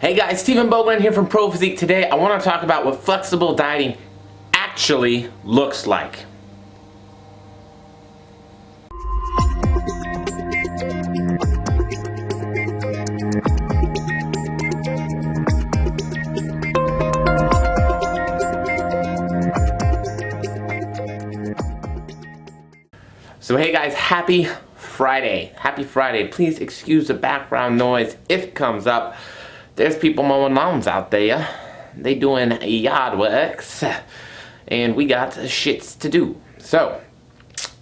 Hey guys, Stephen Bogren here from Physique. Today I want to talk about what flexible dieting actually looks like. So hey guys, happy Friday. Happy Friday. Please excuse the background noise if it comes up. There's people mowing lawns out there. They doing yard works. And we got shits to do. So,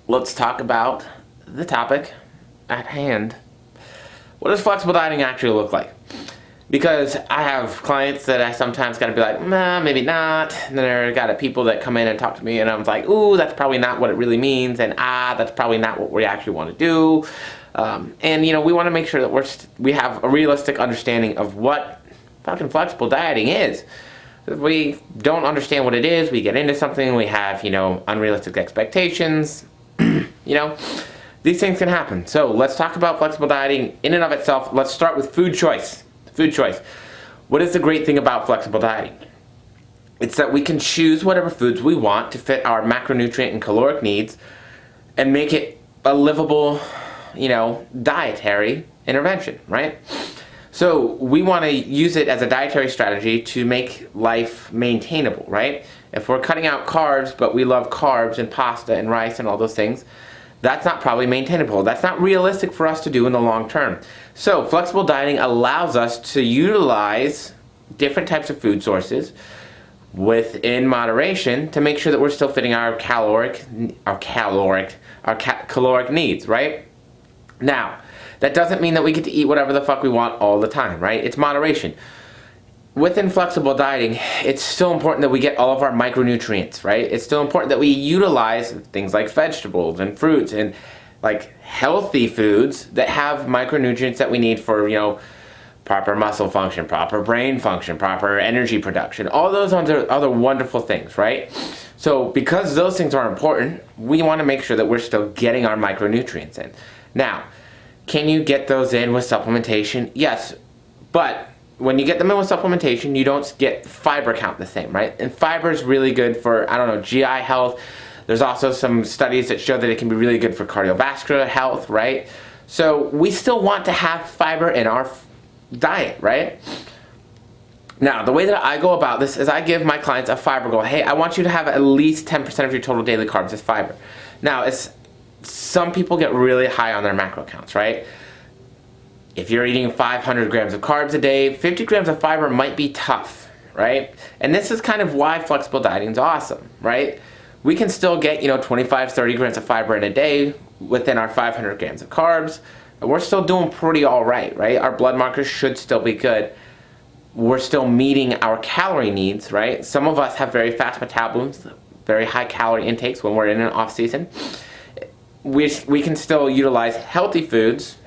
let's talk about the topic at hand. What does flexible dieting actually look like? Because I have clients that I sometimes gotta be like, nah, maybe not. And then I got people that come in and talk to me and I'm like, ooh, that's probably not what it really means. And that's probably not what we actually want to do. And you know, we want to make sure that we have a realistic understanding of what fucking flexible dieting is. If we don't understand what it is, we get into something, we have, you know, unrealistic expectations, you know, these things can happen. So let's talk about flexible dieting in and of itself. Let's start with food choice. Food choice. What is the great thing about flexible dieting? It's that we can choose whatever foods we want to fit our macronutrient and caloric needs and make it a livable, you know, dietary intervention, right? So we want to use it as a dietary strategy to make life maintainable, right? If we're cutting out carbs, but we love carbs and pasta and rice and all those things, that's not probably maintainable. That's not realistic for us to do in the long term. So flexible dieting allows us to utilize different types of food sources within moderation to make sure that we're still fitting our caloric needs, right? Now, that doesn't mean that we get to eat whatever the fuck we want all the time, right? It's moderation. Within flexible dieting, it's still important that we get all of our micronutrients, right? It's still important that we utilize things like vegetables and fruits and like healthy foods that have micronutrients that we need for, you know, proper muscle function, proper brain function, proper energy production, all those other wonderful things, right? So because those things are important, we want to make sure that we're still getting our micronutrients in. Now, can you get those in with supplementation? Yes, but when you get them in with supplementation, you don't get fiber count the same, right? And fiber is really good for, I don't know, GI health. There's also some studies that show that it can be really good for cardiovascular health, right? So we still want to have fiber in our diet, right? Now, the way that I go about this is I give my clients a fiber goal. Hey, I want you to have at least 10% of your total daily carbs as fiber. Now, some people get really high on their macro counts, right? If you're eating 500 grams of carbs a day, 50 grams of fiber might be tough, right? And this is kind of why flexible dieting is awesome, right? We can still get, you know, 25, 30 grams of fiber in a day within our 500 grams of carbs. And we're still doing pretty all right, right? Our blood markers should still be good. We're still meeting our calorie needs, right? Some of us have very fast metabolisms, very high calorie intakes when we're in an off season. We can still utilize healthy foods,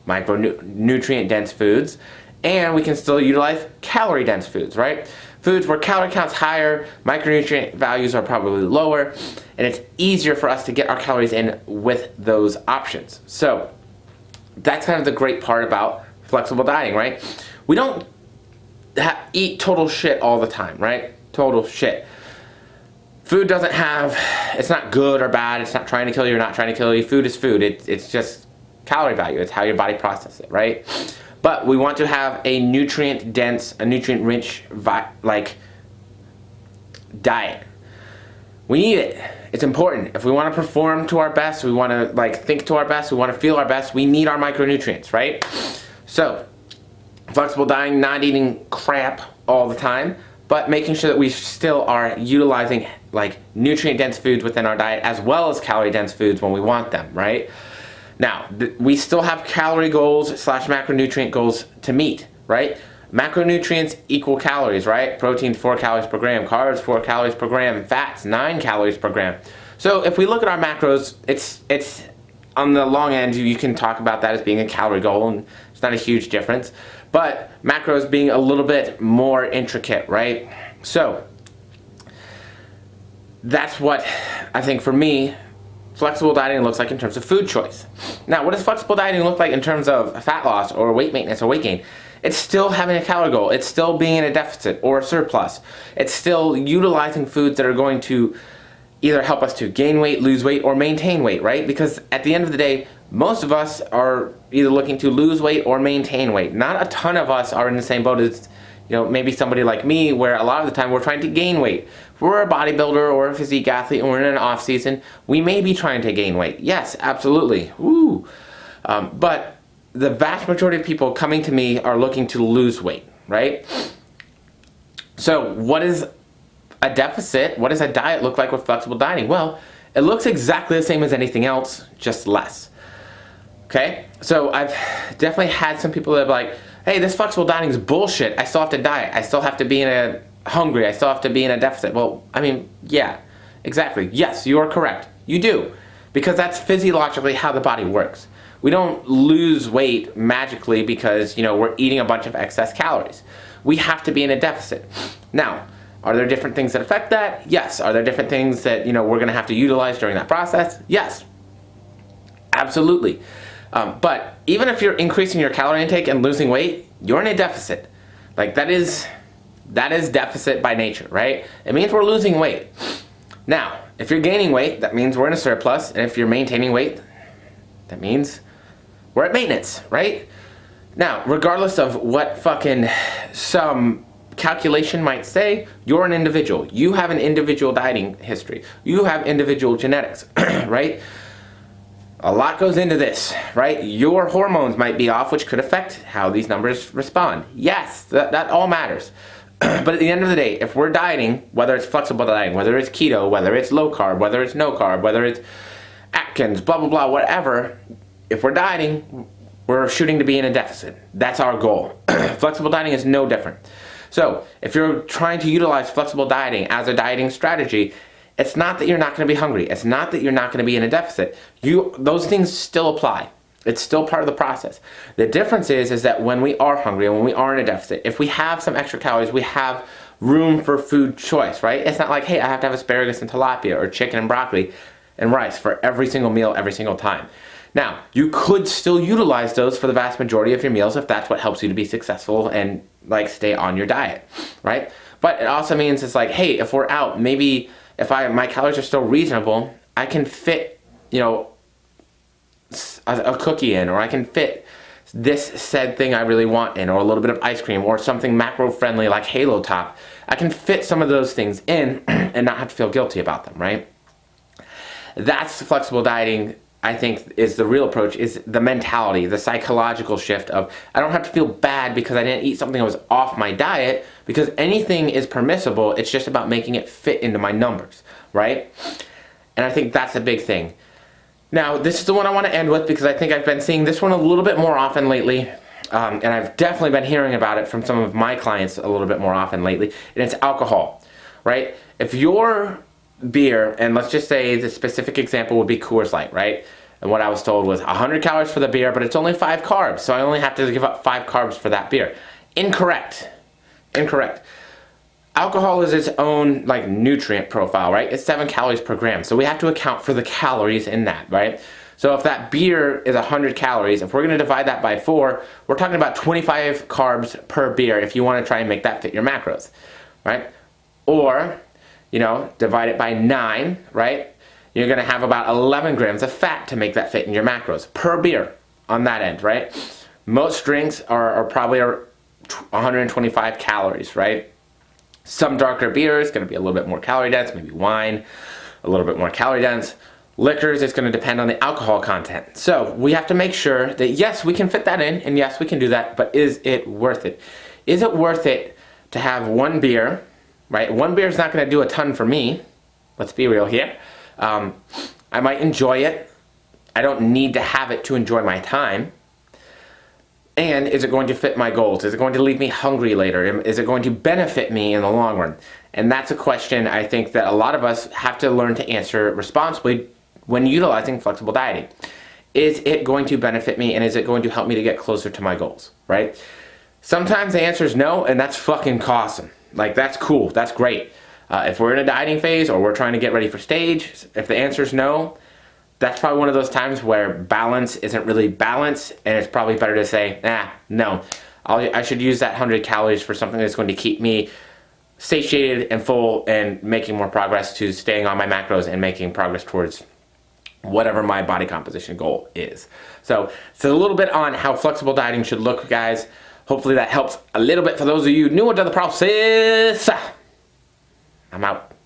micronutrient dense foods, and we can still utilize calorie dense foods, right? Foods where calorie count's higher, micronutrient values are probably lower, and it's easier for us to get our calories in with those options. So that's kind of the great part about flexible dieting, right? We don't eat total shit all the time, right? Total shit. Food doesn't have, it's not good or bad, it's not trying to kill you or not trying to kill you. Food is food, it's just calorie value, it's how your body processes it, right? But we want to have a nutrient dense, a nutrient rich diet. We need it. It's important. If we want to perform to our best, we want to think to our best, we want to feel our best, we need our micronutrients, right? So, flexible dieting, not eating crap all the time, but making sure that we still are utilizing nutrient dense foods within our diet as well as calorie dense foods when we want them, right? Now, we still have calorie goals / macronutrient goals to meet, right? Macronutrients equal calories, right? Protein 4 calories per gram, carbs 4 calories per gram, fats 9 calories per gram. So if we look at our macros, it's on the long end, you can talk about that as being a calorie goal, and it's not a huge difference. But macros being a little bit more intricate, right? So that's what I think for me flexible dieting looks like in terms of food choice. Now, what does flexible dieting look like in terms of fat loss or weight maintenance or weight gain? It's still having a calorie goal. It's still being in a deficit or a surplus. It's still utilizing foods that are going to either help us to gain weight, lose weight, or maintain weight, right? Because at the end of the day, most of us are either looking to lose weight or maintain weight. Not a ton of us are in the same boat as, maybe somebody like me, where a lot of the time we're trying to gain weight. If we're a bodybuilder or a physique athlete and we're in an off season, we may be trying to gain weight. Yes, absolutely. Woo. But the vast majority of people coming to me are looking to lose weight, right? So what is a deficit? What does a diet look like with flexible dieting? Well, it looks exactly the same as anything else, just less. Okay? So I've definitely had some people that are like, hey, this flexible dieting is bullshit. I still have to diet. I still have to be hungry. I still have to be in a deficit. Well, I mean, yeah, exactly. Yes, you are correct. You do. Because that's physiologically how the body works. We don't lose weight magically because, we're eating a bunch of excess calories. We have to be in a deficit. Now, are there different things that affect that? Yes. Are there different things that, we're going to have to utilize during that process? Yes. Absolutely. But even if you're increasing your calorie intake and losing weight, you're in a deficit. Like that is deficit by nature, right? It means we're losing weight. Now, if you're gaining weight, that means we're in a surplus. And if you're maintaining weight, that means we're at maintenance, right? Now, regardless of what fucking some calculation might say, you're an individual. You have an individual dieting history. You have individual genetics, right? A lot goes into this, right? Your hormones might be off, which could affect how these numbers respond. Yes, that all matters. But at the end of the day, if we're dieting, whether it's flexible dieting, whether it's keto, whether it's low carb, whether it's no carb, whether it's Atkins, blah, blah, blah, whatever, if we're dieting, we're shooting to be in a deficit. That's our goal. Flexible dieting is no different. So if you're trying to utilize flexible dieting as a dieting strategy, it's not that you're not going to be hungry. It's not that you're not going to be in a deficit. Those things still apply. It's still part of the process. The difference is that when we are hungry and when we are in a deficit, if we have some extra calories, we have room for food choice, right? It's not like, hey, I have to have asparagus and tilapia or chicken and broccoli and rice for every single meal, every single time. Now, you could still utilize those for the vast majority of your meals if that's what helps you to be successful and stay on your diet, right? But it also means it's like, hey, if we're out, maybe if my calories are still reasonable, I can fit, a cookie in, or I can fit this said thing I really want in, or a little bit of ice cream, or something macro friendly like Halo Top. I can fit some of those things in and not have to feel guilty about them, right? That's flexible dieting, I think, is the real approach, is the mentality, the psychological shift of, I don't have to feel bad because I didn't eat something that was off my diet, because anything is permissible. It's just about making it fit into my numbers, right? And I think that's a big thing. Now, this is the one I want to end with because I think I've been seeing this one a little bit more often lately. And I've definitely been hearing about it from some of my clients a little bit more often lately. And it's alcohol, right? If your beer, and let's just say the specific example would be Coors Light, right? And what I was told was 100 calories for the beer, but it's only 5 carbs. So I only have to give up 5 carbs for that beer. Incorrect. Alcohol is its own nutrient profile, right? It's 7 calories per gram. So we have to account for the calories in that, right? So if that beer is 100 calories, if we're going to divide that by 4, we're talking about 25 carbs per beer if you want to try and make that fit your macros, right? Or, divide it by 9, right? You're going to have about 11 grams of fat to make that fit in your macros per beer on that end, right? Most drinks are probably 125 calories, right? Some darker beers going to be a little bit more calorie dense, maybe wine, a little bit more calorie dense. Liquors, it's going to depend on the alcohol content. So we have to make sure that yes, we can fit that in, and yes, we can do that, but is it worth it? Is it worth it to have one beer, right? One beer is not going to do a ton for me. Let's be real here. I might enjoy it. I don't need to have it to enjoy my time. And is it going to fit my goals? Is it going to leave me hungry later? Is it going to benefit me in the long run? And that's a question I think that a lot of us have to learn to answer responsibly when utilizing flexible dieting. Is it going to benefit me, and is it going to help me to get closer to my goals, right? Sometimes the answer is no, and that's fucking awesome. That's cool. That's great. If we're in a dieting phase or we're trying to get ready for stage, if the answer is no, that's probably one of those times where balance isn't really balance, and it's probably better to say, no. I should use that 100 calories for something that's going to keep me satiated and full and making more progress to staying on my macros and making progress towards whatever my body composition goal is. So it's a little bit on how flexible dieting should look, guys. Hopefully that helps a little bit for those of you new to the process. I'm out.